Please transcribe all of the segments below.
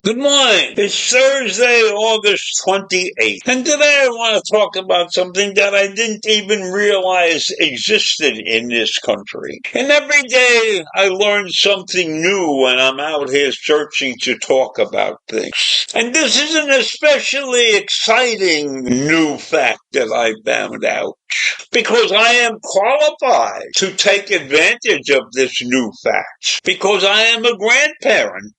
Good morning. It's Thursday, August 28th. And today I want to talk about something that I didn't even realize existed in this country. And every day I learn something new when I'm out here searching to talk about things. And this is an especially exciting new fact that I found out, because I am qualified to take advantage of this new fact, because I am a grandparent,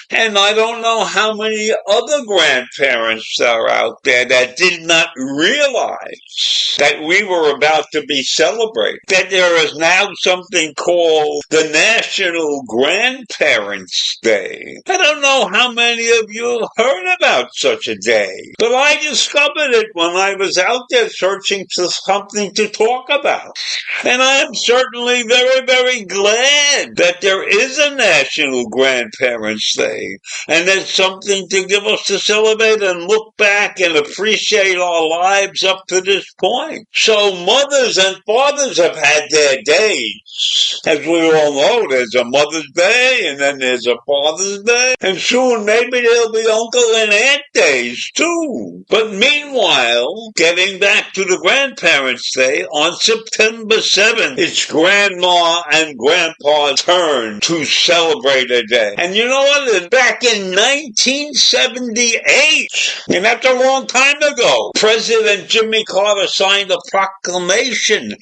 and I don't know how many other grandparents are out there that did not realize that we were about to be celebrated, that there is now something called the National Grandparents' Day. I don't know how many of you have heard about such a day, but I discovered it when I was out there searching for something to talk about. And I am certainly very, very glad that there is a National Grandparents' Day, and there's something to give us to celebrate and look back and appreciate our lives up to this point. So mothers and fathers have had their days. As we all know, there's a Mother's Day, and then there's a Father's Day, and soon maybe there'll be Uncle and Aunt Days too. But meanwhile, getting back to the Grandparents' Day, on September 7th, it's Grandma and Grandpa's turn to celebrate a day. And you know what? Back in 1978, and that's a long time ago, President Jimmy Carter signed a proclamation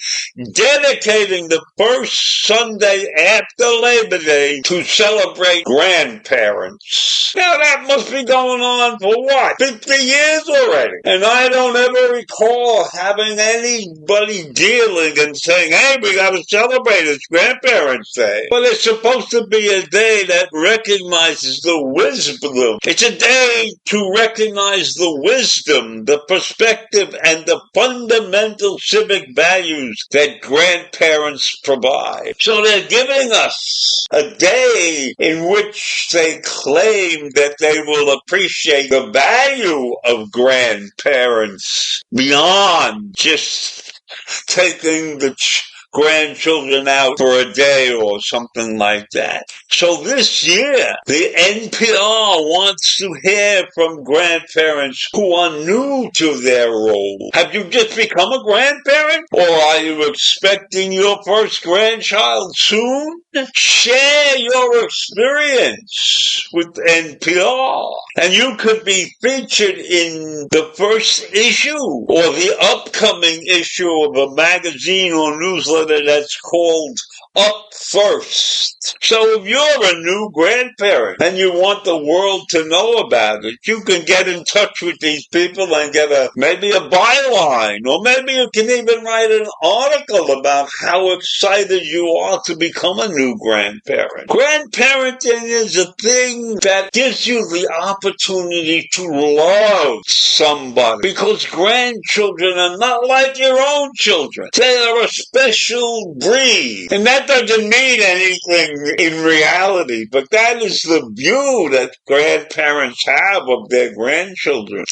dedicating the first Sunday after Labor Day to celebrate grandparents. Now that must be going on for what? 50 years already. And I don't ever recall having anybody dealing and saying, hey, we got to celebrate, it's Grandparents' Day. But it's supposed to be a day that recognizes the wisdom. It's a day to recognize the wisdom, the perspective, and the fundamental civic values that grandparents provide. So they're giving us a day in which they claim that they will appreciate the value of grandparents beyond just taking the grandchildren out for a day or something like that. So this year, the NPR wants to hear from grandparents who are new to their role. Have you just become a grandparent? Or are you expecting your first grandchild soon? Share your experience with NPR. And you could be featured in the first issue or the upcoming issue of a magazine or newsletter that's called Up First. So if you're a new grandparent and you want the world to know about it, you can get in touch with these people and get maybe a byline, or maybe you can even write an article about how excited you are to become a new grandparent. Grandparenting is a thing that gives you the opportunity to love somebody, because grandchildren are not like your own children. They are a special breed, and that doesn't mean anything in reality, but that is the view that grandparents have of their grandchildren.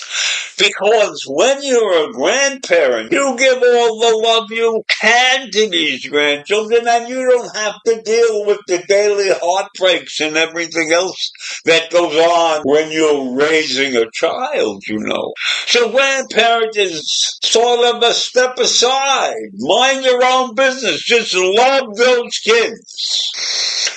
Because when you're a grandparent, you give all the love you can to these grandchildren, and you don't have to deal with the daily heartbreaks and everything else that goes on when you're raising a child, you know. So grandparent is sort of a step aside. Mind your own business. Just love those those kids.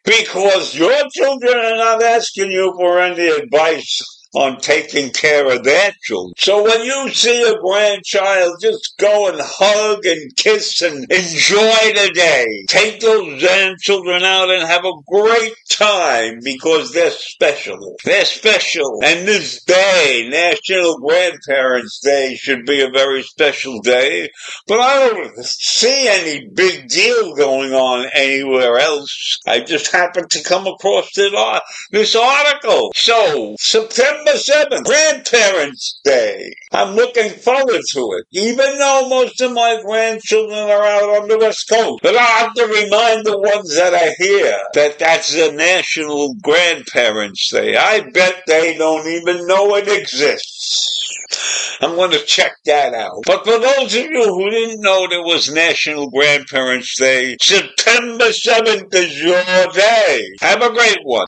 Because your children are not asking you for any advice on taking care of their children. So when you see a grandchild, just go and hug and kiss and enjoy the day. Take those grandchildren out and have a great time because they're special. They're special. And this day, National Grandparents' Day, should be a very special day. But I don't see any big deal going on anywhere else. I just happened to come across this article. So, September 7th, Grandparents' Day. I'm looking forward to it, even though most of my grandchildren are out on the West Coast. But I have to remind the ones that are here that that's the National Grandparents' Day. I bet they don't even know it exists. I'm going to check that out. But for those of you who didn't know there was National Grandparents' Day, September 7th is your day. Have a great one.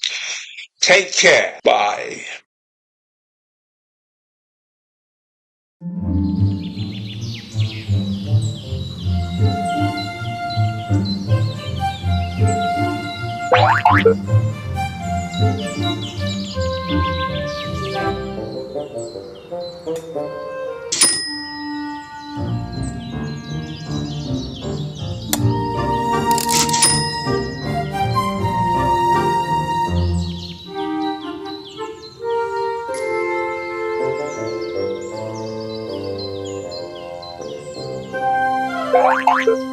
Take care. Bye. Thank you.